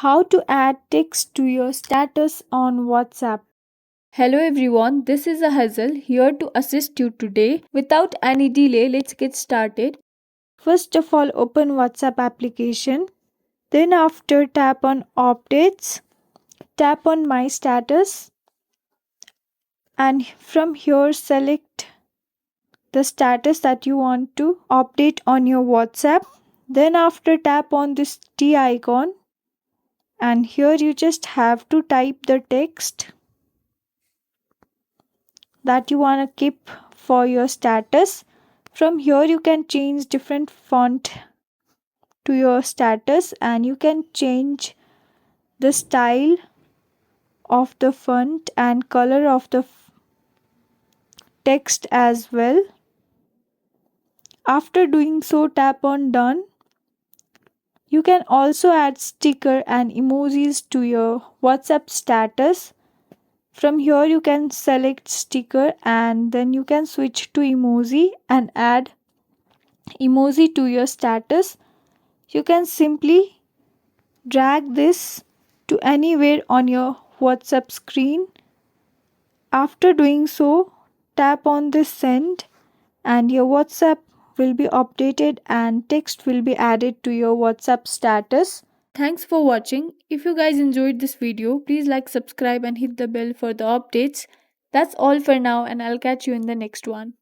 How to add text to your status on WhatsApp. Hello everyone, this is Hazel here to assist you today. Without any delay, let's get started. First of all, open WhatsApp application. Then after tap on updates, tap on my status and from here select the status that you want to update on your WhatsApp. Then after tap on this T icon and here you just have to type the text that you want to keep for your status. From here you can change different font to your status and you can change the style of the font and color of the text as well. After doing so, tap on done. You can also add sticker and emojis to your WhatsApp status. From here you can select sticker and then you can switch to emoji and add emoji to your status. You can simply drag this to anywhere on your WhatsApp screen. After doing so, tap on this send and your WhatsApp will be updated and text will be added to your WhatsApp status. Thanks for watching. If you guys enjoyed this video, please like, subscribe and hit the bell for the updates. That's all for now and I'll catch you in the next one.